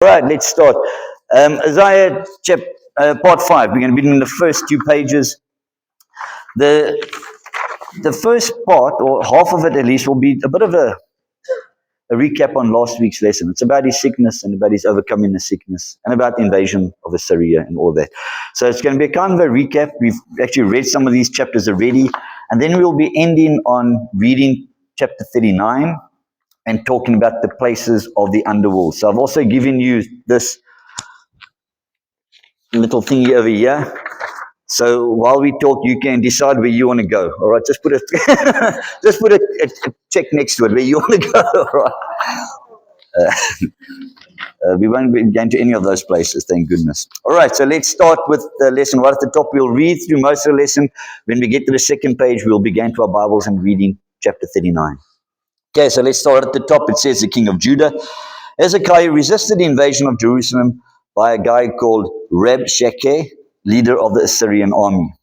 All right, let's start. Isaiah part 5. We're going to be in the first 2 pages. The first part, or half of it at least, will be a bit of a recap on last week's lesson. It's about his sickness and about his overcoming the sickness and about the invasion of Assyria and all that. So it's going to be a kind of a recap. We've actually read some of these chapters already, and then we'll be ending on reading chapter 39 and talking about the places of the underworld. So I've also given you this little thingy over here. So while we talk, you can decide where you want to go. All right, just put a just put a check next to it where you want to go. All right. We won't be going to any of those places, thank goodness. All right, so let's start with the lesson. Right at the top, we'll read through most of the lesson. When we get to the second page, we'll begin to our Bibles and reading chapter 39. Okay, so let's start at the top. It says, the king of Judah, Hezekiah resisted the invasion of Jerusalem by a guy called Rabshakeh, leader of the Assyrian army.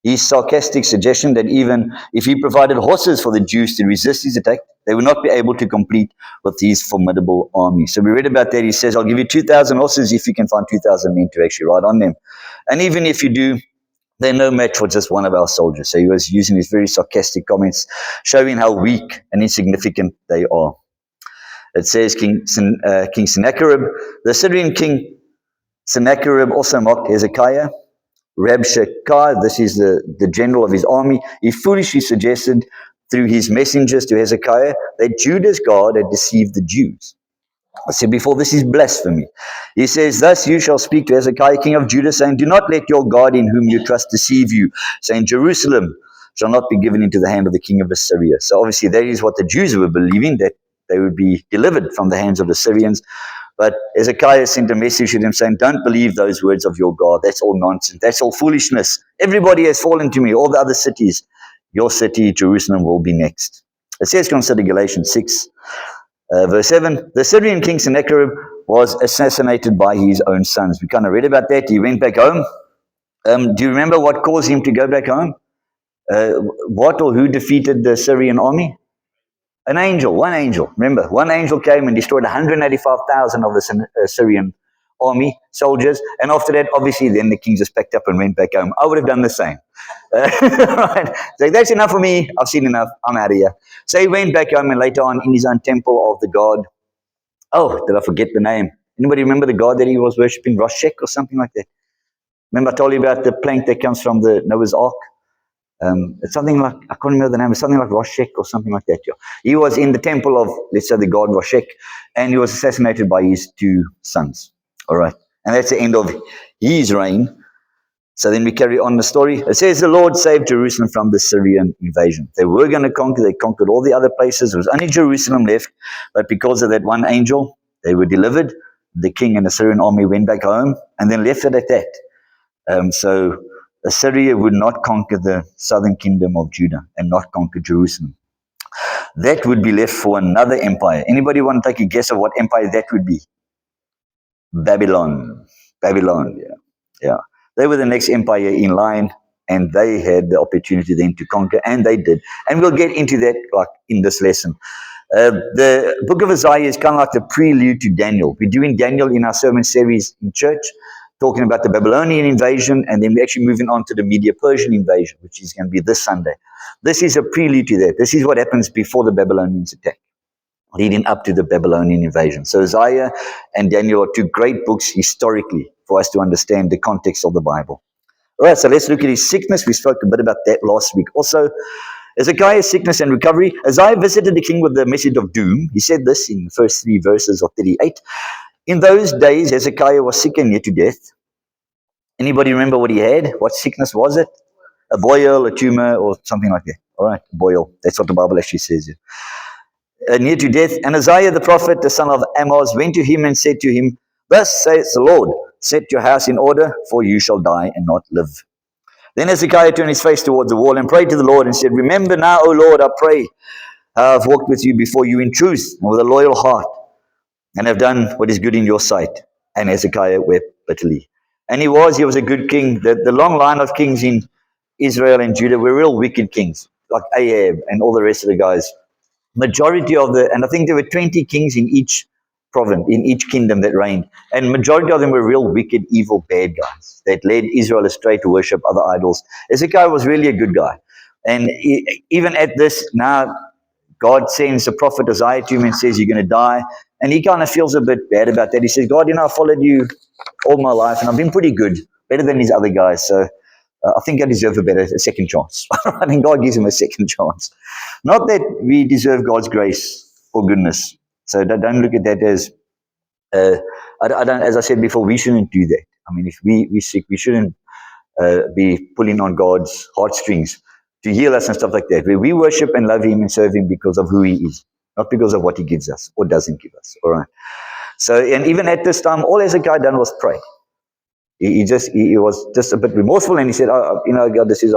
His sarcastic suggestion that even if he provided horses for the Jews to resist his attack, they would not be able to compete with his formidable army. So we read about that. He says, I'll give you 2,000 horses if you can find 2,000 men to actually ride on them. And even if you do, they're no match for just one of our soldiers. So he was using these very sarcastic comments, showing how weak and insignificant they are. It says King Sennacherib, the Assyrian king Sennacherib also mocked Hezekiah. Rabshakeh, this is the general of his army, he foolishly suggested through his messengers to Hezekiah that Judah's God had deceived the Jews. I said before, this is blasphemy. He says, thus you shall speak to Hezekiah, king of Judah, saying, do not let your God in whom you trust deceive you, saying, Jerusalem shall not be given into the hand of the king of Assyria. So obviously that is what the Jews were believing, that they would be delivered from the hands of the Syrians. But Hezekiah sent a message to them saying, don't believe those words of your God. That's all nonsense. That's all foolishness. Everybody has fallen to me, all the other cities. Your city, Jerusalem, will be next. It says, consider Galatians 6, verse 7. The Syrian king Sennacherib was assassinated by his own sons. We kind of read about that. He went back home. Do you remember what caused him to go back home? What or who defeated the Syrian army? An angel, one angel. Remember, one angel came and destroyed 185,000 of the Syrian army soldiers. And after that, obviously, then the king just packed up and went back home. I would have done the same. Right? So that's enough for me. I've seen enough. I'm out of here. So he went back home, and later on in his own temple of the god. Oh, did I forget the name? Anybody remember the god that he was worshipping? Roshek or something like that? Remember I told you about the plank that comes from the Noah's Ark? It's something like, I can't remember the name, it's something like Roshek or something like that. Yeah. He was in the temple of, let's say, the god Roshek, and he was assassinated by his 2 sons. All right. And that's the end of his reign. So then we carry on the story. It says the Lord saved Jerusalem from the Syrian invasion. They were going to conquer, they conquered all the other places. There was only Jerusalem left, but because of that one angel, they were delivered. The king and the Syrian army went back home and then left it at that. So Assyria would not conquer the southern kingdom of Judah and not conquer Jerusalem. That would be left for another empire. Anybody want to take a guess of what empire that would be? Babylon. Babylon, yeah. They were the next empire in line, and they had the opportunity then to conquer, and they did. And we'll get into that like in this lesson. The book of Isaiah is kind of like the prelude to Daniel. We're doing Daniel in our sermon series in church, talking about the Babylonian invasion, and then we're actually moving on to the Medo-Persian invasion, which is going to be this Sunday. This is a prelude to that. This is what happens before the Babylonians attack, leading up to the Babylonian invasion. So Isaiah and Daniel are 2 great books historically for us to understand the context of the Bible. All right, so let's look at his sickness. We spoke a bit about that last week. Also, Hezekiah's sickness and recovery. Isaiah visited the king with the message of doom. He said this in the first 3 verses of 38. In those days, Hezekiah was sick and near to death. Anybody remember what he had? What sickness was it? A boil, a tumor, or something like that. All right, a boil. That's what the Bible actually says here. Near to death. And Isaiah the prophet, the son of Amoz, went to him and said to him, thus saith the Lord, set your house in order, for you shall die and not live. Then Hezekiah turned his face towards the wall and prayed to the Lord and said, remember now, O Lord, I pray, how I've walked with you before you in truth and with a loyal heart, and have done what is good in your sight. And Hezekiah wept bitterly. And he was a good king. The long line of kings in Israel and Judah were real wicked kings, like Ahab and all the rest of the guys. Majority of and I think there were 20 kings in each province, in each kingdom that reigned. And majority of them were real wicked, evil, bad guys that led Israel astray to worship other idols. Hezekiah was really a good guy. And even at this, now God sends the prophet Isaiah to him and says, you're going to die. And he kind of feels a bit bad about that. He says, God, I followed you all my life and I've been pretty good, better than these other guys. So I think I deserve a second chance. I think God gives him a second chance. Not that we deserve God's grace or goodness. So don't look at that as, I don't, as I said before, we shouldn't do that. I mean, if we're sick, we shouldn't be pulling on God's heartstrings to heal us and stuff like that. We worship and love him and serve him because of who he is, not because of what he gives us or doesn't give us. All right. So, and even at this time, all Hezekiah done was pray. He was just a bit remorseful, and he said, God, this is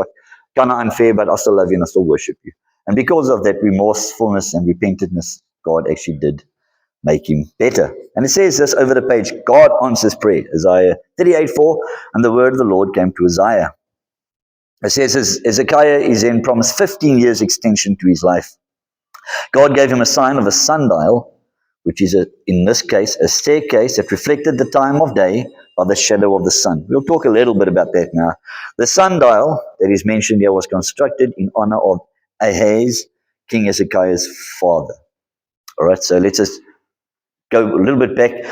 kind of unfair, but I still love you and I still worship you. And because of that remorsefulness and repentantness, God actually did make him better. And it says this over the page, God answers prayer. Isaiah 38:4, and the word of the Lord came to Isaiah. It says Hezekiah is then promised 15 years extension to his life. God gave him a sign of a sundial, which is, in this case, a staircase that reflected the time of day by the shadow of the sun. We'll talk a little bit about that now. The sundial that is mentioned here was constructed in honor of Ahaz, King Hezekiah's father. All right, so let's just go a little bit back.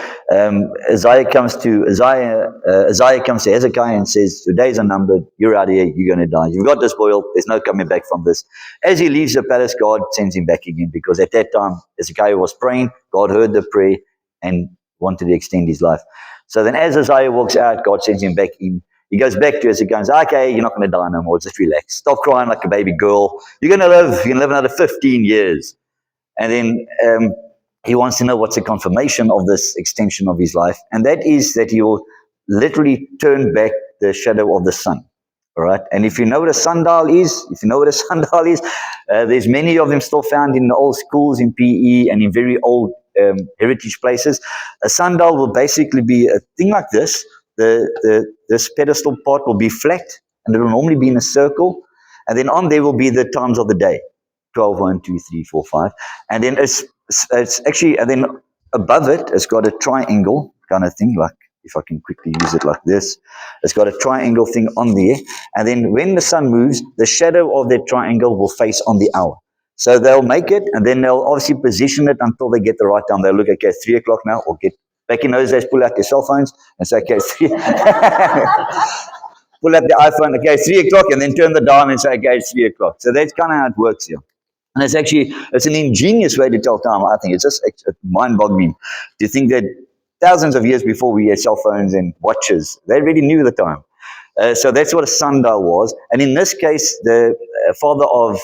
Isaiah comes to Hezekiah and says, "Your days are numbered. You're out of here. You're going to die. You've got this boil. There's no coming back from this." As he leaves the palace, God sends him back again, because at that time Hezekiah was praying. God heard the prayer and wanted to extend his life. So then, as Isaiah walks out, God sends him back in. He goes back to Hezekiah and says, "Okay, you're not going to die no more. Just relax. Stop crying like a baby girl. You're going to live. You're going to live another 15 years." And then he wants to know what's the confirmation of this extension of his life. And that is that he will literally turn back the shadow of the sun. All right. And if you know what a sundial is, there's many of them still found in the old schools in PE and in very old heritage places. A sundial will basically be a thing like this. This pedestal part will be flat, and it will normally be in a circle. And then on there will be the times of the day. 12, 1, 2, 3, 4, 5. And then it's actually, and then above it, it's got a triangle kind of thing, like, if I can quickly use it like this. It's got a triangle thing on there. And then when the sun moves, the shadow of that triangle will face on the hour. So they'll make it, and then they'll obviously position it until they get the right time. They'll look, okay, it's 3 o'clock now, or back in those days, pull out their cell phones and say, okay, it's 3 pull out the iPhone, okay, it's 3 o'clock, and then turn the dial and say, okay, it's 3 o'clock. So that's kind of how it works here. And it's an ingenious way to tell time, I think. It's just mind-boggling to think that thousands of years before we had cell phones and watches, they already knew the time. So that's what a sundial was. And in this case, the father of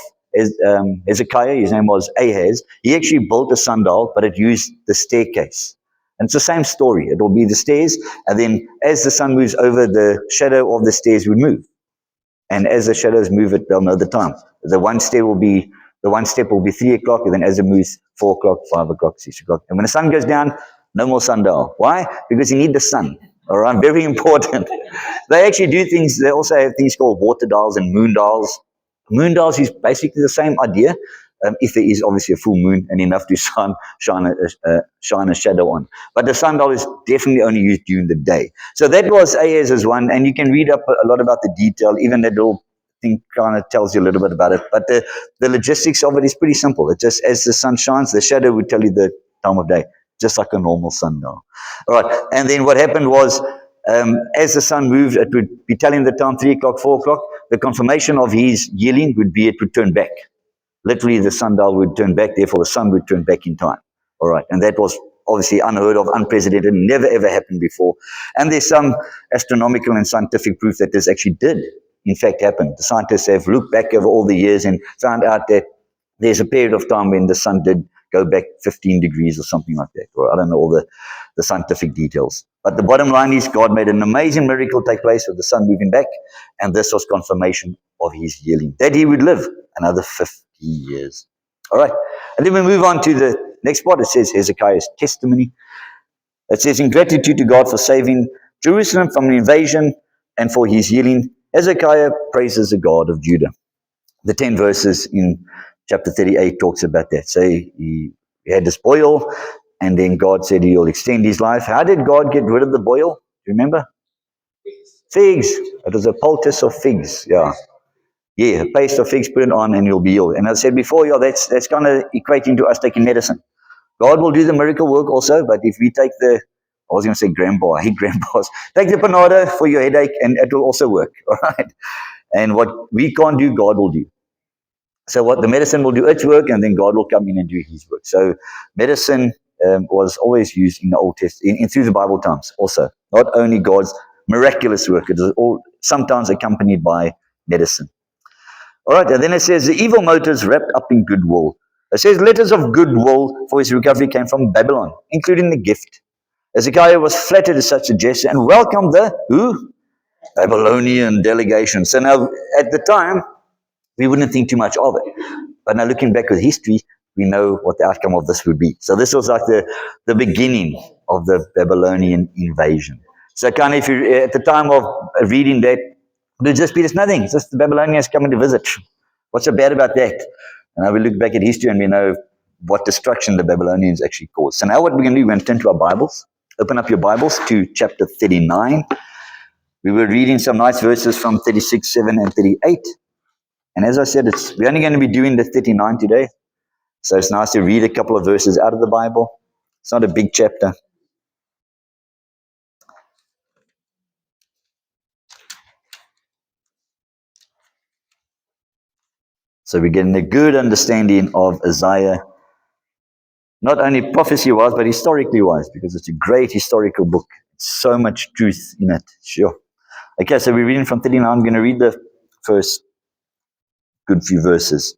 Hezekiah, his name was Ahaz, he actually built a sundial, but it used the staircase. And it's the same story. It will be the stairs, and then as the sun moves over, the shadow of the stairs would move. And as the shadows move it, they'll know the time. The one step will be 3 o'clock, and then as it moves, 4 o'clock, 5 o'clock, 6 o'clock. And when the sun goes down, no more sundial. Why? Because you need the sun. All right, very important. They actually do things. They also have things called water dials and moon dials. Moon dials is basically the same idea, if there is obviously a full moon and enough to shine a shadow on. But the sundial is definitely only used during the day. So that was Ahaz's one, and you can read up a lot about the detail. Even that little thing kind of tells you a little bit about it. But the logistics of it is pretty simple. It just, as the sun shines, the shadow would tell you the time of day, just like a normal sundial. All right, and then what happened was, as the sun moved, it would be telling the time, 3 o'clock, 4 o'clock. The confirmation of his healing would be it would turn back. Literally, the sundial would turn back, therefore the sun would turn back in time. All right, and that was obviously unheard of, unprecedented, never ever happened before. And there's some astronomical and scientific proof that this actually did, in fact, happen. The scientists have looked back over all the years and found out that there's a period of time when the sun did go back 15 degrees or something like that. Or I don't know all the scientific details. But the bottom line is God made an amazing miracle take place with the sun moving back, and this was confirmation of his healing, that he would live another 50 years. All right. And then we move on to the next part. It says Hezekiah's testimony. It says, in gratitude to God for saving Jerusalem from an invasion and for his healing, Hezekiah praises the God of Judah. The 10 verses in chapter 38 talks about that. So he had this boil, And then God said he'll extend his life. How did God get rid of the boil? Remember? Figs. It was a poultice of figs. Yeah. Yeah, a paste of figs, put it on and you'll be healed. And I said before, yeah, that's kind of equating to us taking medicine. God will do the miracle work also, but if we take I was going to say grandpa, I hate grandpas. Take the panada for your headache and it will also work, all right? And what we can't do, God will do. So what the medicine will do its work, and then God will come in and do his work. So medicine was always used in the Old Testament, through the Bible times also. Not only God's miraculous work, it is all sometimes accompanied by medicine. All right, and then it says, the evil motives wrapped up in goodwill. It says, letters of goodwill for his recovery came from Babylon, including the gift. Hezekiah was flattered at such a gesture and welcomed the who? Babylonian delegation. So now, at the time, we wouldn't think too much of it. But now looking back with history, we know what the outcome of this would be. So this was like the beginning of the Babylonian invasion. So kind of if you at the time of reading that, there'd just be this nothing. It's just the Babylonians coming to visit. What's so bad about that? And now we look back at history and we know what destruction the Babylonians actually caused. So now what we're going to do, we're going to turn to our Bibles. Open up your Bibles to chapter 39. We were reading some nice verses from 36, 7, and 38. And as I said, we're only going to be doing the 39 today. So it's nice to read a couple of verses out of the Bible. It's not a big chapter. So we're getting a good understanding of Isaiah, not only prophecy-wise, but historically-wise, because it's a great historical book. So much truth in it. Sure. Okay, so we're reading from 39. I'm going to read the first good few verses.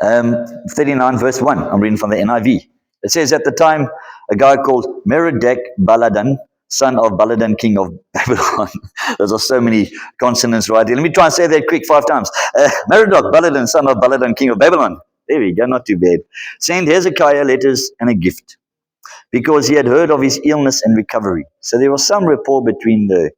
39 verse 1. I'm reading from the NIV. It says, at the time, a guy called Merodach Baladan, son of Baladan, king of Babylon. Those are so many consonants right here. Let me try and say that quick 5 times. Merodach Baladan, son of Baladan, king of Babylon. There we go, not too bad. Sent Hezekiah letters and a gift, because he had heard of his illness and recovery. So there was some rapport between the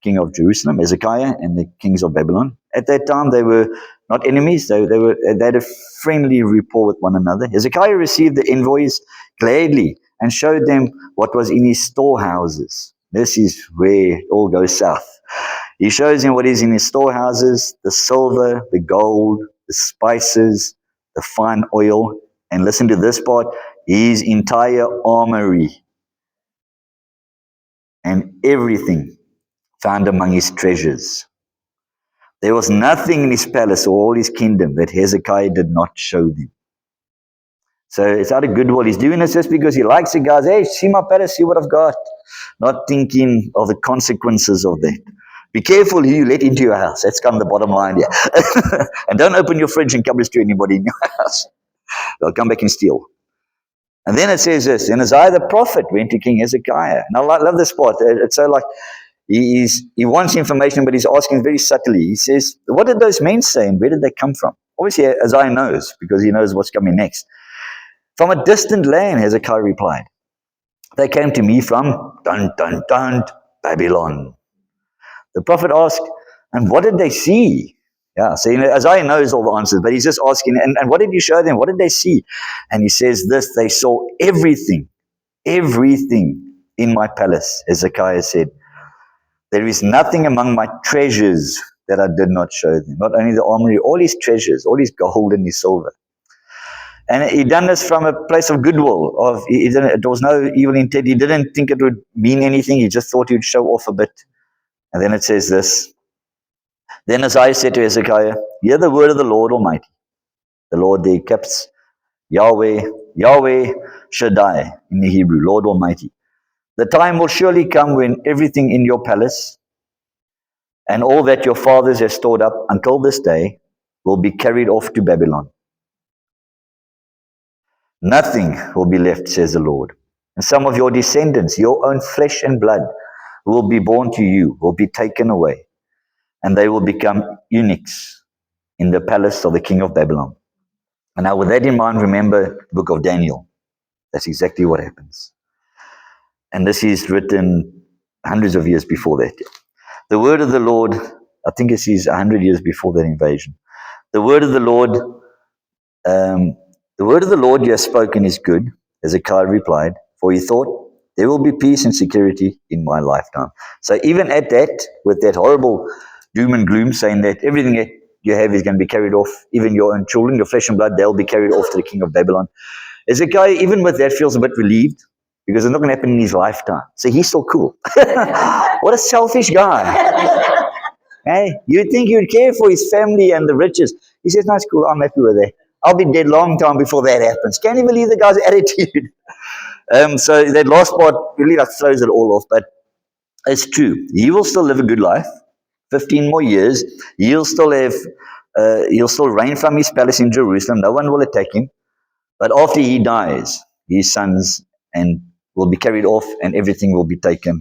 king of Jerusalem, Hezekiah, and the kings of Babylon. At that time, they were not enemies. They had a friendly rapport with one another. Hezekiah received the envoys gladly and showed them what was in his storehouses. This is where it all goes south. He shows them what is in his storehouses, the silver, the gold, the spices, the fine oil, and listen to this part, his entire armory and everything found among his treasures. There was nothing in his palace or all his kingdom that Hezekiah did not show them. So it's out of goodwill. He's doing this just because he likes the guys. Hey, see my palace, see what I've got. Not thinking of the consequences of that. Be careful who you let into your house. That's kind of the bottom line here. And don't open your fridge and cupboards to anybody in your house. They'll come back and steal. And then it says this, and Isaiah the prophet went to King Hezekiah. And I love this part. It's so like, he wants information, but he's asking very subtly. He says, what did those men say and where did they come from? Obviously, Isaiah knows, because he knows what's coming next. From a distant land, Hezekiah replied. They came to me from, Babylon. The prophet asked, and what did they see? Yeah, so Isaiah knows all the answers, but he's just asking, and what did you show them? What did they see? And he says this, they saw everything in my palace, Hezekiah said. There is nothing among my treasures that I did not show them. Not only the armory, all his treasures, all his gold and his silver. And he done this from a place of goodwill. It was no evil intent. He didn't think it would mean anything. He just thought he would show off a bit. And then it says this. Then Isaiah said to Hezekiah, hear the word of the Lord Almighty. The Lord there keeps Yahweh Shaddai in the Hebrew, Lord Almighty. The time will surely come when everything in your palace and all that your fathers have stored up until this day will be carried off to Babylon. Nothing will be left, says the Lord. And some of your descendants, your own flesh and blood, who will be born to you, will be taken away, and they will become eunuchs in the palace of the king of Babylon. And now with that in mind, remember the book of Daniel. That's exactly what happens. And this is written hundreds of years before that. The word of the Lord, I think it is 100 years before that invasion. The word of the Lord The word of the Lord you have spoken is good, Hezekiah replied, for he thought, there will be peace and security in my lifetime. So even at that, with that horrible doom and gloom, saying that everything that you have is going to be carried off, even your own children, your flesh and blood, they'll be carried off to the king of Babylon. Hezekiah, even with that, feels a bit relieved because it's not going to happen in his lifetime. So he's still cool. What a selfish guy. Hey, you'd think he would care for his family and the riches. He says, no, it's cool. I'm happy with that. I'll be dead long time before that happens. Can't you believe the guy's attitude? So that last part really like throws it all off, but it's true. He will still live a good life, 15 more years. He'll still reign from his palace in Jerusalem. No one will attack him. But after he dies, his sons and will be carried off, and everything will be taken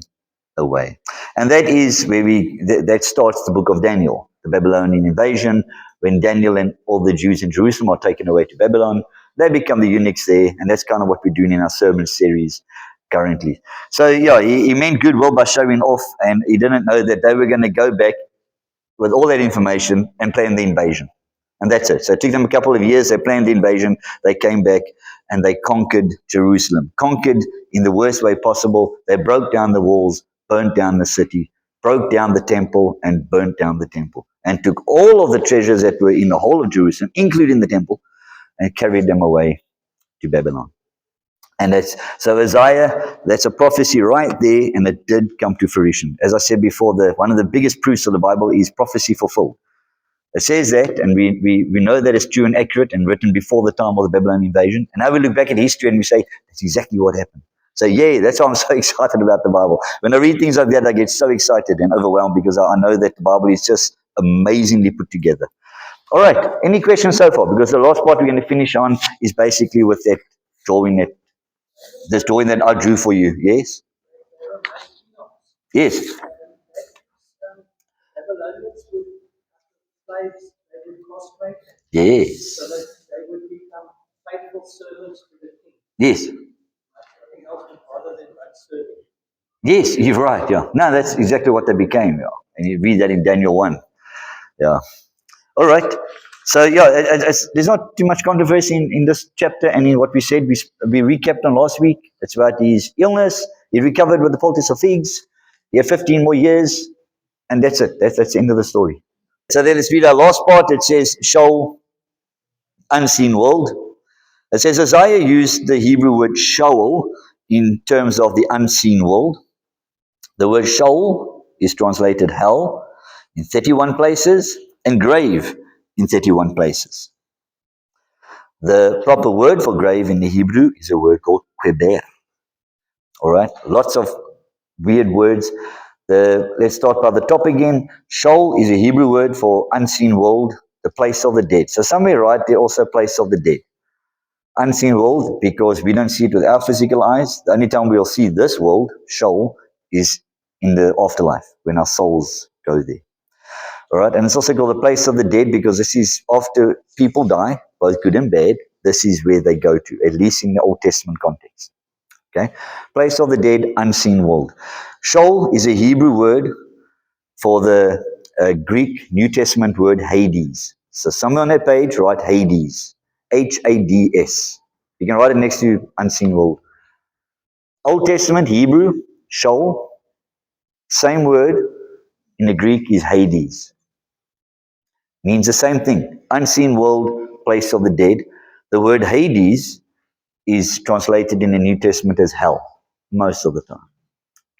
away. And that is where that starts the book of Daniel, the Babylonian invasion. When Daniel and all the Jews in Jerusalem are taken away to Babylon, they become the eunuchs there, and that's kind of what we're doing in our sermon series currently. So yeah, he meant goodwill by showing off, and he didn't know that they were going to go back with all that information and plan the invasion. And that's it. So it took them a couple of years. They planned the invasion. They came back and they conquered Jerusalem. Conquered in the worst way possible. They broke down the walls, burnt down the city, broke down the temple, and burnt down the temple. And took all of the treasures that were in the whole of Jerusalem, including the temple, and carried them away to Babylon. And so Isaiah, that's a prophecy right there, and it did come to fruition. As I said before, one of the biggest proofs of the Bible is prophecy fulfilled. It says that, and we know that it's true and accurate and written before the time of the Babylonian invasion. And now we look back at history and we say, that's exactly what happened. So yeah, that's why I'm so excited about the Bible. When I read things like that, I get so excited and overwhelmed because I know that the Bible is just amazingly put together. All right, any questions so far? Because the last part we're going to finish on is basically with that drawing this drawing that I drew for you. Yes? Yes. Yes. So that they would become faithful servants to the king. Yes. Nothing else rather than serving. Yes, you're right. Yeah. No, that's exactly what they became. Yeah. And you read that in Daniel 1. Yeah. All right. So, yeah, there's not too much controversy in this chapter and in what we said. We recapped on last week. It's about his illness. He recovered with the poultice of figs. He had 15 more years. And that's it. That's the end of the story. So then let's read our last part. It says, show unseen world. It says Isaiah used the Hebrew word Sheol in terms of the unseen world. The word Sheol is translated hell in 31 places and grave in 31 places. The proper word for grave in the Hebrew is a word called Queber. All right, lots of weird words. Let's start by the top again. Sheol is a Hebrew word for unseen world, the place of the dead. So somewhere right there also place of the dead. Unseen world because we don't see it with our physical eyes. The only time we'll see this world, Sheol, is in the afterlife when our souls go there. All right, and it's also called the place of the dead because this is after people die, both good and bad. This is where they go to, at least in the Old Testament context. Okay, place of the dead, unseen world. Sheol is a Hebrew word for the Greek New Testament word Hades. So somewhere on that page, write Hades, H-A-D-S. You can write it next to unseen world. Old Testament Hebrew, Sheol, same word in the Greek is Hades. Means the same thing. Unseen world, place of the dead. The word Hades is translated in the New Testament as hell most of the time.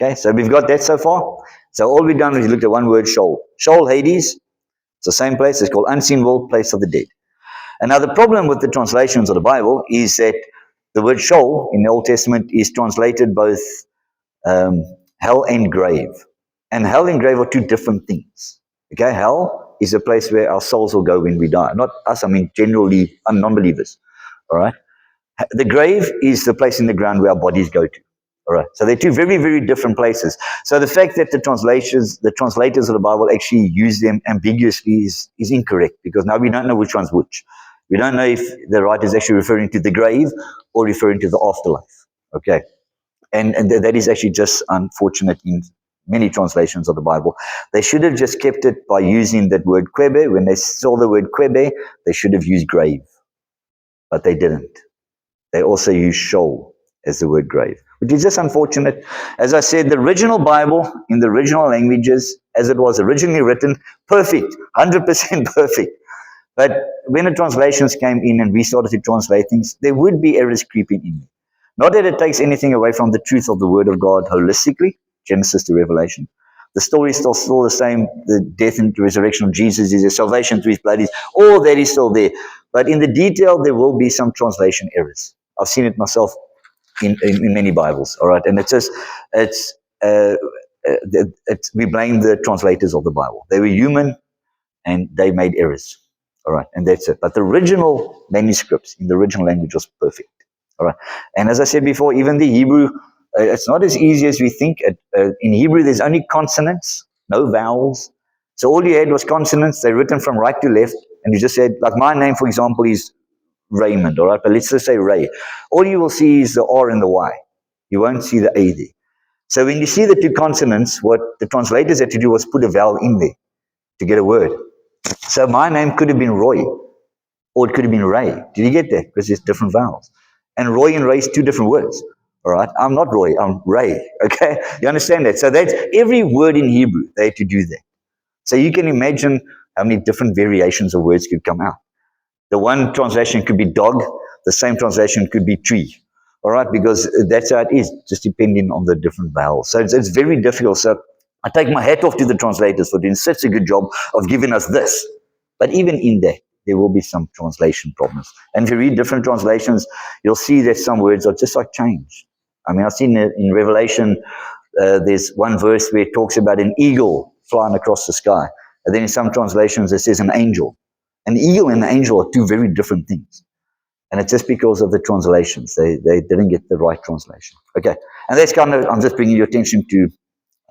Okay, so we've got that so far. So all we've done is looked at one word, Sheol. Sheol, Hades, it's the same place. It's called unseen world, place of the dead. And now the problem with the translations of the Bible is that the word Sheol in the Old Testament is translated both hell and grave. And hell and grave are two different things. Okay, hell is a place where our souls will go when we die. Not us, I mean generally non-believers. All right. The grave is the place in the ground where our bodies go to. All right. So they're two very, very different places. So the fact that the translators of the Bible actually use them ambiguously is incorrect because now we don't know which one's which. We don't know if the writer is actually referring to the grave or referring to the afterlife. Okay. And that is actually just unfortunate in many translations of the Bible. They should have just kept it by using that word Quebe. When they saw the word Quebe, they should have used grave. but they didn't. They also used Sheol as the word grave, which is just unfortunate. As I said, the original Bible in the original languages, as it was originally written, perfect, 100% perfect. But when the translations came in and we started to translate things, there would be errors creeping in. Not that it takes anything away from the truth of the Word of God holistically, Genesis to Revelation. The story is still the same. The death and resurrection of Jesus is a salvation through his blood. All that is still there. But in the detail, there will be some translation errors. I've seen it myself in many Bibles. All right. And uh, we blame the translators of the Bible. They were human and they made errors. All right. And that's it. But the original manuscripts in the original language was perfect. All right. And as I said before, even the Hebrew, it's not as easy as we think. In Hebrew, there's only consonants, no vowels. So all you had was consonants. They're written from right to left. And you just said, like my name, for example, is Raymond. All right. But let's just say Ray. All you will see is the R and the Y. You won't see the A there. So when you see the two consonants, what the translators had to do was put a vowel in there to get a word. So my name could have been Roy, or it could have been Ray. Did you get that? Because there's different vowels. And Roy and Ray is two different words. All right. I'm not Roy, I'm Ray. Okay. You understand that? So that's every word in Hebrew, they had to do that. So you can imagine how many different variations of words could come out. The one translation could be dog, the same translation could be tree. All right, because that's how it is, just depending on the different vowels. So it's very difficult. So I take my hat off to the translators for doing such a good job of giving us this. But even in that, there will be some translation problems. And if you read different translations, you'll see that some words are just like changed. I mean, I've seen it in Revelation, there's one verse where it talks about an eagle flying across the sky. And then in some translations, it says an angel. An eagle and an angel are two very different things. And it's just because of the translations. They didn't get the right translation. Okay. And that's kind of, I'm just bringing your attention to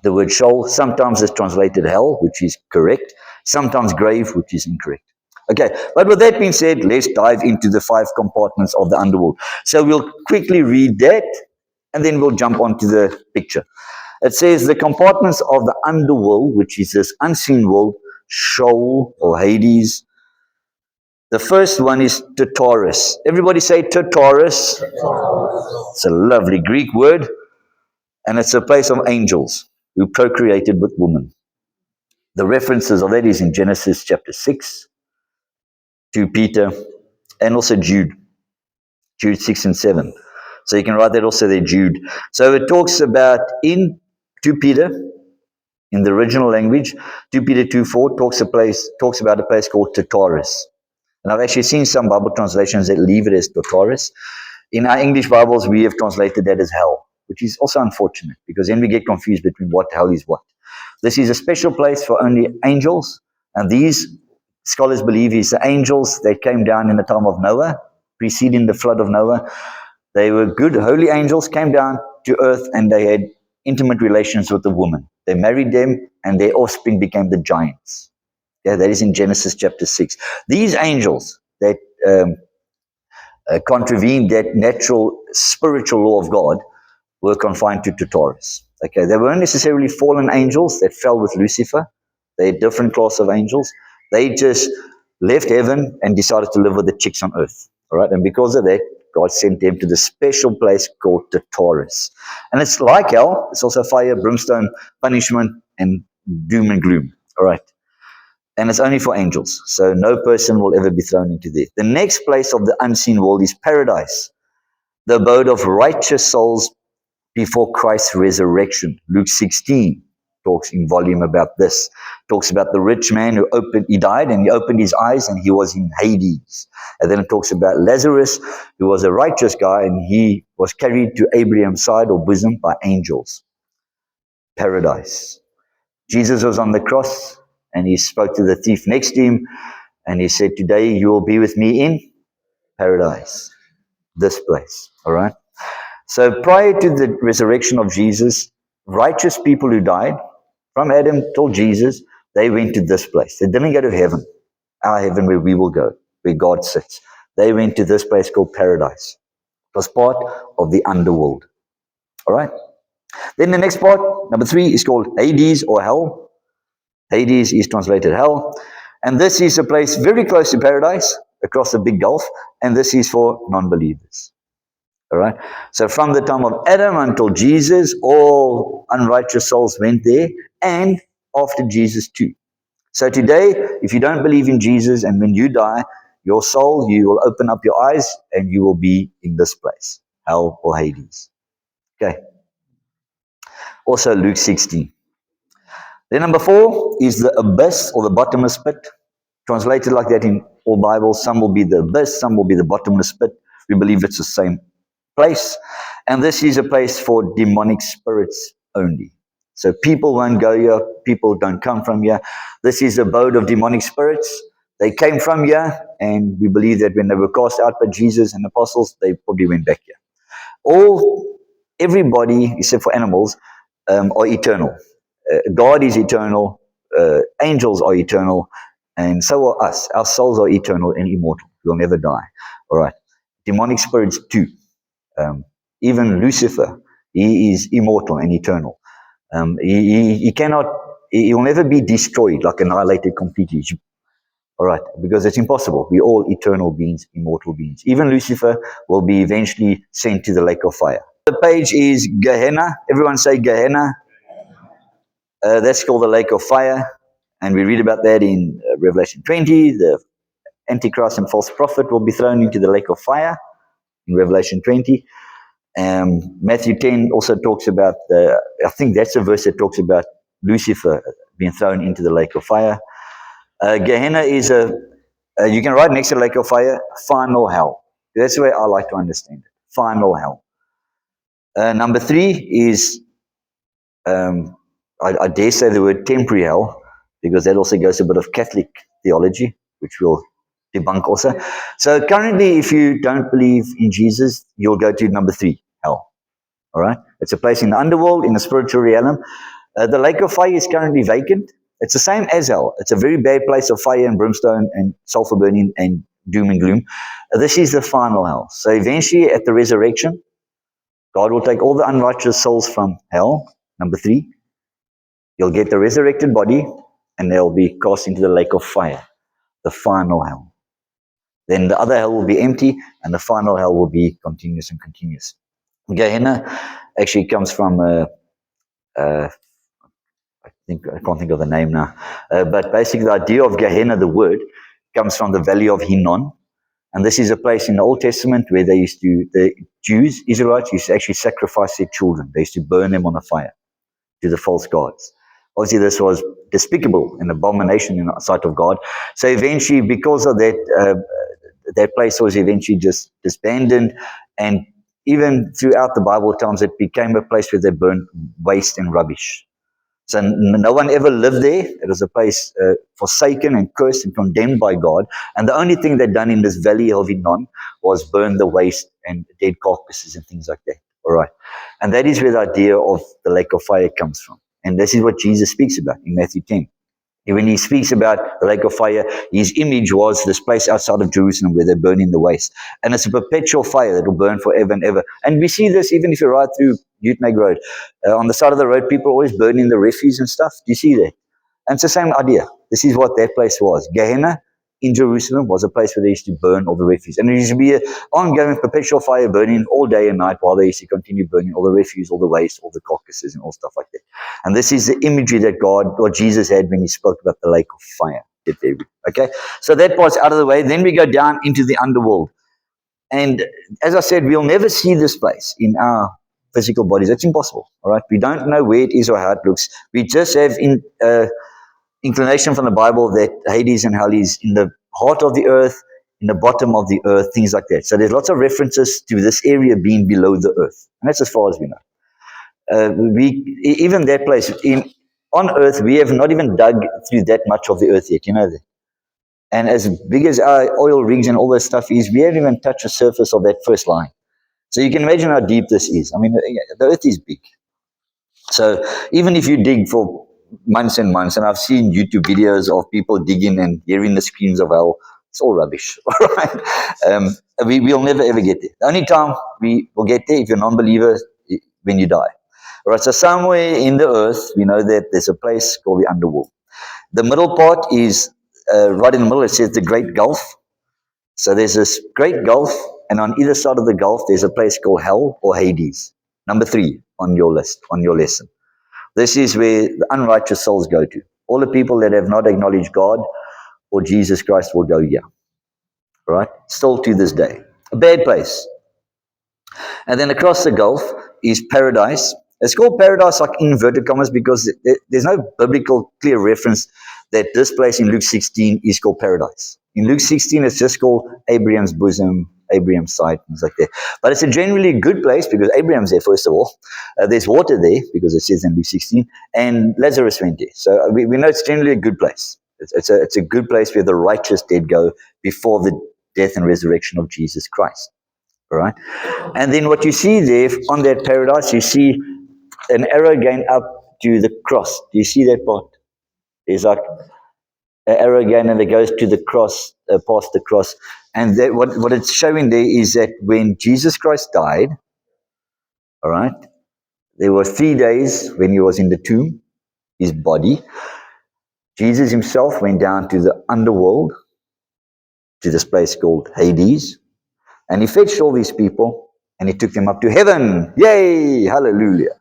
the word Sheol. Sometimes it's translated hell, which is correct. Sometimes grave, which is incorrect. Okay. But with that being said, let's dive into the 5 compartments of the underworld. So we'll quickly read that, and then we'll jump onto the picture. It says the compartments of the underworld, which is this unseen world, Sheol or Hades. The first one is Tartarus. Everybody say Tartarus. It's a lovely Greek word, and it's a place of angels who procreated with women. The references of that is in Genesis chapter 6, 2 Peter, and also Jude 6 and 7. So you can write that also there, Jude. So it talks about in 2 Peter, in the original language, 2 Peter 2:4 talks about a place called Tartarus. And I've actually seen some Bible translations that leave it as Tartarus. In our English Bibles, we have translated that as hell, which is also unfortunate because then we get confused between what hell is what. This is a special place for only angels, and these scholars believe is the angels that came down in the time of Noah, preceding the flood of Noah. They were good, holy angels, came down to earth, and they had intimate relations with the woman. They married them, and their offspring became the giants. Yeah, that is in Genesis chapter 6. These angels that contravened that natural spiritual law of God were confined to Tartarus. Okay, they weren't necessarily fallen angels that fell with Lucifer. They're a different class of angels. They just left heaven and decided to live with the chicks on earth. All right, and because of that, God sent them to the special place called Tartarus. And it's like hell. It's also fire, brimstone, punishment, and doom and gloom. All right. And it's only for angels. So no person will ever be thrown into there. The next place of the unseen world is paradise, the abode of righteous souls before Christ's resurrection. Luke 16 talks in volume about this. Talks about the rich man he died and he opened his eyes and he was in Hades. And then it talks about Lazarus, who was a righteous guy and he was carried to Abraham's side or bosom by angels. Paradise. Jesus was on the cross and he spoke to the thief next to him and he said, today you will be with me in paradise. This place. All right. So prior to the resurrection of Jesus, righteous people who died, from Adam till Jesus, they went to this place. They didn't go to heaven, our heaven where we will go, where God sits. They went to this place called paradise. It was part of the underworld. All right. Then the next part, number 3, is called Hades or hell. Hades is translated hell. And this is a place very close to paradise. across the big gulf, and this is for non-believers. All right. So from the time of Adam until Jesus, all unrighteous souls went there, and after Jesus too. So today, if you don't believe in Jesus, and when you die, your soul, you will open up your eyes, and you will be in this place, hell or Hades. Okay. Also Luke 16. Then number 4 is the abyss or the bottomless pit. Translated like that in all Bibles. Some will be the abyss, some will be the bottomless pit. We believe it's the same place. And this is a place for demonic spirits only. So people won't go here, people don't come from here. This is the abode of demonic spirits. They came from here, and we believe that when they were cast out by Jesus and the apostles, they probably went back here. Everybody, except for animals, are eternal. God is eternal, angels are eternal, and so are us. Our souls are eternal and immortal. We'll never die. All right. Demonic spirits too. Even Lucifer, he is immortal and eternal. He cannot, he will never be destroyed, like annihilated completely. All right, because it's impossible. We're all eternal beings, immortal beings. Even Lucifer will be eventually sent to the lake of fire. The page is Gehenna. Everyone say Gehenna. That's called the lake of fire. And we read about that in Revelation 20. The Antichrist and false prophet will be thrown into the lake of fire in Revelation 20. Matthew 10 also talks about, I think that's a verse that talks about Lucifer being thrown into the lake of fire. Gehenna is you can write next to the lake of fire, final hell. That's the way I like to understand it. Final hell. Number 3 is, I dare say the word temporary hell, because that also goes a bit of Catholic theology, which we'll debunk also. So currently, if you don't believe in Jesus, you'll go to number 3, hell. All right? It's a place in the underworld, in the spiritual realm. The lake of fire is currently vacant. It's the same as hell. It's a very bad place of fire and brimstone and sulfur burning and doom and gloom. This is the final hell. So eventually, at the resurrection, God will take all the unrighteous souls from hell, number 3. You'll get the resurrected body, and they'll be cast into the lake of fire, the final hell. Then the other hell will be empty, and the final hell will be continuous and continuous. Gehenna actually comes from, I can't think of the name now, but basically the idea of Gehenna, the word, comes from the valley of Hinnom. And this is a place in the Old Testament where the Jews, Israelites, used to actually sacrifice their children. They used to burn them on a fire to the false gods. Obviously, this was despicable, an abomination in the sight of God. So eventually, because of that, that place was eventually just disbanded. And even throughout the Bible times, it became a place where they burned waste and rubbish. So no one ever lived there. It was a place forsaken and cursed and condemned by God. And the only thing they'd done in this valley of Hinnom was burn the waste and dead carcasses and things like that. All right. And that is where the idea of the lake of fire comes from. And this is what Jesus speaks about in Matthew 10. When he speaks about the lake of fire, his image was this place outside of Jerusalem where they're burning the waste. And it's a perpetual fire that will burn forever and ever. And we see this even if you ride through Utenag Road. On the side of the road, people are always burning the refuse and stuff. Do you see that? And it's the same idea. This is what that place was. Gehenna in Jerusalem was a place where they used to burn all the refuse. And there used to be an ongoing perpetual fire burning all day and night while they used to continue burning all the refuse, all the waste, all the carcasses and all stuff like that. And this is the imagery that God or Jesus had when he spoke about the lake of fire. Okay, so that part's out of the way. Then we go down into the underworld. And as I said, we'll never see this place in our physical bodies. It's impossible. All right, we don't know where it is or how it looks. We just have inclination from the Bible that Hades and hell is in the heart of the earth, in the bottom of the earth, things like that. So there's lots of references to this area being below the earth. And that's as far as we know. Even that place, on earth, we have not even dug through that much of the earth yet, you know that. And as big as our oil rigs and all that stuff is, we haven't even touched the surface of that first line. So you can imagine how deep this is. I mean, the earth is big. So even if you dig for months and months, and I've seen YouTube videos of people digging and hearing the screams of hell, it's all rubbish. All right? We'll never ever get there. The only time we will get there if you're a non-believer, when you die. All right, so somewhere in the earth, we know that there's a place called the underworld. The middle part is right in the middle. It says the Great Gulf. So there's this great gulf, and on either side of the gulf, there's a place called hell or Hades. Number 3 on your list, on your lesson. This is where the unrighteous souls go to. All the people that have not acknowledged God or Jesus Christ will go here. Right? Still to this day. A bad place. And then across the gulf is paradise. It's called paradise like in inverted commas because there's no biblical clear reference that this place in Luke 16 is called paradise. In Luke 16, it's just called Abraham's bosom, Abraham's side, things like that. But it's a generally good place because Abraham's there, first of all. There's water there because it says in Luke 16, and Lazarus went there. So we know it's generally a good place. It's a good place where the righteous dead go before the death and resurrection of Jesus Christ. All right? And then what you see there on that paradise, you see an arrow going up to the cross. Do you see that part? There's like an arrow again, and it goes to the cross, past the cross. And that, what it's showing there is that when Jesus Christ died, all right, there were 3 days when he was in the tomb, his body. Jesus himself went down to the underworld, to this place called Hades, and he fetched all these people, and he took them up to heaven. Yay! Hallelujah.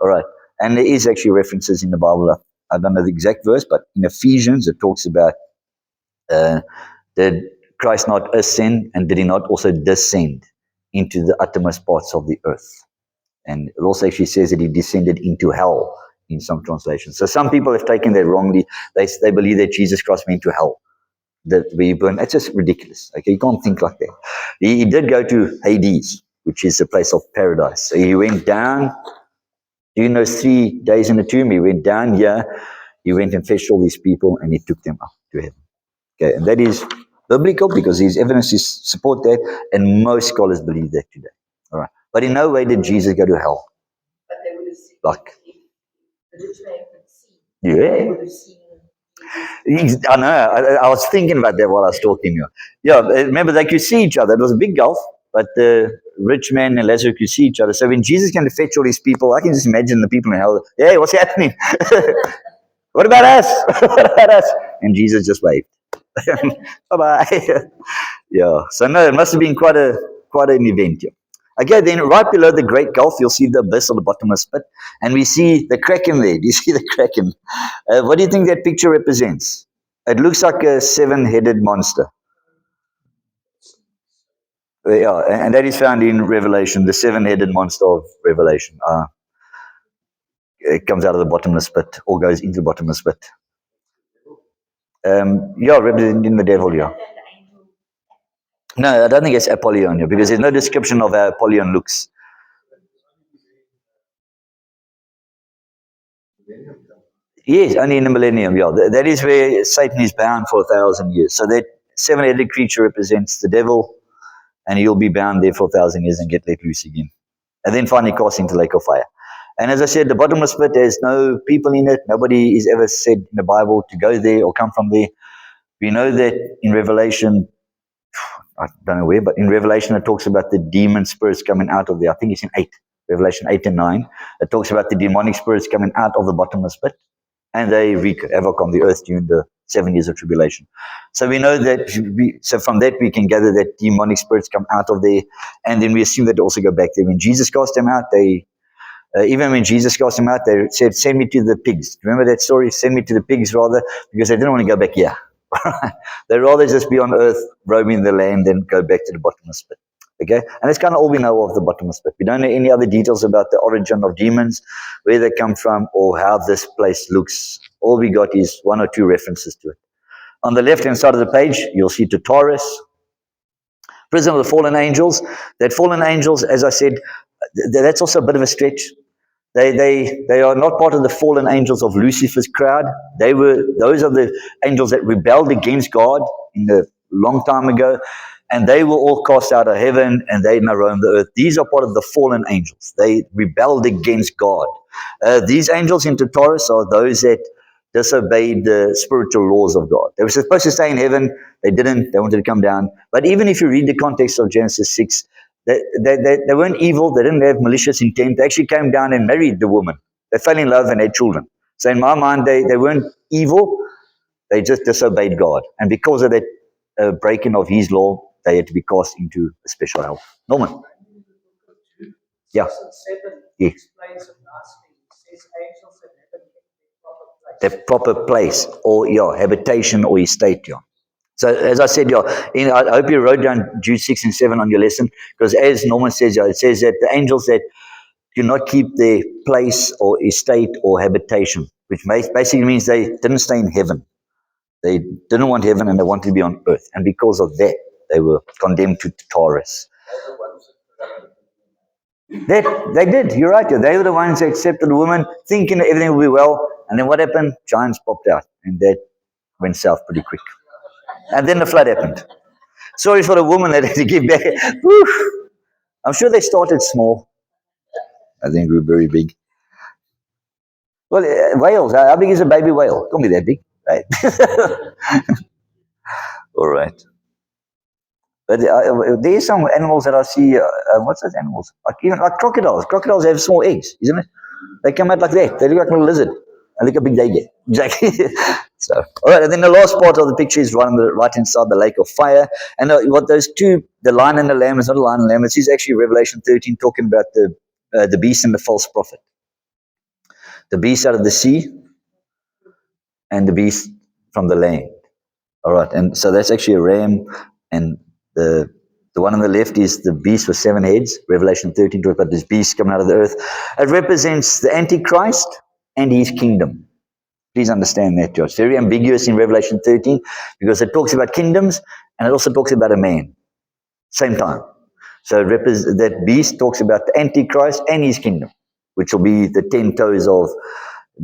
All right. And there is actually references in the Bible. I don't know the exact verse, but in Ephesians, it talks about did Christ not ascend, and did he not also descend into the uttermost parts of the earth? And it also actually says that he descended into hell in some translations. So some people have taken that wrongly. They believe that Jesus Christ went to hell. That we burn. It's just ridiculous. Okay, you can't think like that. He did go to Hades, which is the place of paradise. So he went down. During those 3 days in the tomb, he went down here. He went and fetched all these people, and he took them up to heaven. Okay, and that is biblical because these evidences support that, and most scholars believe that today. All right, but in no way did Jesus go to hell. But they would have seen, like, the rich man could see. Yeah. They would have seen. I know. I was thinking about that while I was talking here. Yeah, remember they could see each other. It was a big gulf, but the rich man and Lazarus could see each other. So when Jesus came to fetch all these people, I can just imagine the people in hell. Hey, what's happening? What about us? What about us? And Jesus just waved. Bye bye. Yeah. So no, it must have been quite an event. Yeah. Okay, then right below the great gulf, you'll see the abyss or the bottomless pit, and we see the kraken there. Do you see the kraken? What do you think that picture represents? It looks like a 7-headed monster. Yeah, and that is found in Revelation, the 7-headed monster of Revelation. It comes out of the bottomless pit, or goes into the bottomless pit. Yeah, representing the devil, yeah. No, I don't think it's Apollyon here, because there's no description of how Apollyon looks. Yes, only in the millennium, yeah. That is where Satan is bound for 1,000 years. So that 7-headed creature represents the devil, and he'll be bound there for 1,000 years and get let loose again. And then finally cast into the lake of fire. And as I said, the bottomless pit, there's no people in it. Nobody is ever said in the Bible to go there or come from there. We know that in Revelation, I don't know where, but in Revelation it talks about the demon spirits coming out of there. I think it's in 8, Revelation 8 and 9. It talks about the demonic spirits coming out of the bottomless pit, and they wreak havoc on the earth during the 7 years of tribulation. So we know that, so from that we can gather that demonic spirits come out of there, and then we assume that they also go back there. When Jesus cast them out, even when Jesus cast them out, they said, send me to the pigs. Remember that story? Send me to the pigs rather, because they didn't want to go back here. They'd rather just be on earth, roaming the land, than go back to the bottomless pit. Okay? And that's kind of all we know of the bottomless pit. We don't know any other details about the origin of demons, where they come from, or how this place looks. All we got is 1 or 2 references to it. On the left-hand side of the page, you'll see Tartarus, prison of the fallen angels. That fallen angels, as I said, that's also a bit of a stretch. They are not part of the fallen angels of Lucifer's crowd. Those are the angels that rebelled against God in the long time ago, and they were all cast out of heaven, and they now roam the earth. These are part of the fallen angels. They rebelled against God. These angels in Tartarus are those that disobeyed the spiritual laws of God. They were supposed to stay in heaven. They didn't. They wanted to come down. But even if you read the context of Genesis 6, they weren't evil. They didn't have malicious intent. They actually came down and married the woman. They fell in love and had children. So in my mind, they weren't evil. They just disobeyed God. And because of that breaking of his law, they had to be cast into a special hell. Norman? Yeah. 6 and 7 Yeah. explains it nicely. It says angels in heaven kept The their proper place. proper place, or your habitation or estate. Yeah. So as I said, I hope you wrote down Jude 6 and 7 on your lesson, because as Norman says, it says that the angels that do not keep their place or estate or habitation, which basically means they didn't stay in heaven. They didn't want heaven and they wanted to be on earth. And because of that, they were condemned to Taurus. They did. You're right. They were the ones that accepted the woman, thinking that everything would be well. And then what happened? Giants popped out. And that went south pretty quick. And then the flood happened. Sorry for the woman that had to give back. Whew. I'm sure they started small. I think we were very big. Well, whales. How big is a baby whale? Can't be that big, right? All right. But there's some animals that I see. What's those animals? Even like crocodiles. Crocodiles have small eggs, isn't it? They come out like that. They look like a little lizard. And look how big they get. Exactly. So, all right. And then the last part of the picture is right on the right hand side, the lake of fire. And what those two, the lion and the lamb, is not a lion and lamb. It's actually Revelation 13 talking about the beast and the false prophet. The beast out of the sea and the beast from the land. All right. And so that's actually a ram, and the one on the left is the beast with 7 heads. Revelation 13 talks about this beast coming out of the earth. It represents the Antichrist and his kingdom. Please understand that, George. It's very ambiguous in Revelation 13 because it talks about kingdoms and it also talks about a man. Same time. So that beast talks about the Antichrist and his kingdom, which will be the 10 toes of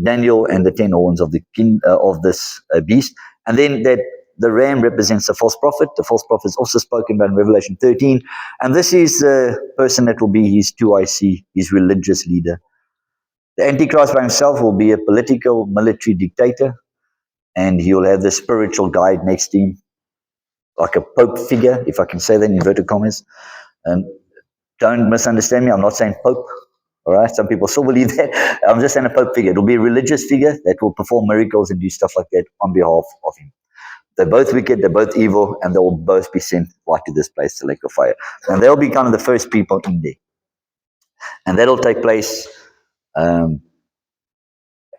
Daniel and the 10 horns of the king of this beast. And then the ram represents the false prophet. The false prophet is also spoken about in Revelation 13. And this is the person that will be his 2IC, his religious leader. The Antichrist by himself will be a political, military dictator. And he will have the spiritual guide next to him, like a pope figure, if I can say that in inverted commas. And don't misunderstand me. I'm not saying pope. All right. Some people still believe that. I'm just saying a pope figure. It will be a religious figure that will perform miracles and do stuff like that on behalf of him. They're both wicked, they're both evil, and they will both be sent right to this place, the lake of fire. And they'll be kind of the first people in there. And that'll take place at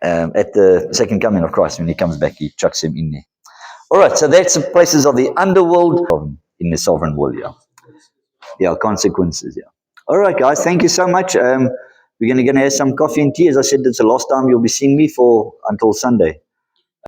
the second coming of Christ. When he comes back, he chucks him in there. All right, so that's the places of the underworld in the sovereign world, yeah. Yeah, consequences, yeah. All right, guys, thank you so much. We're going to have some coffee and tea. As I said, it's the last time you'll be seeing me until Sunday.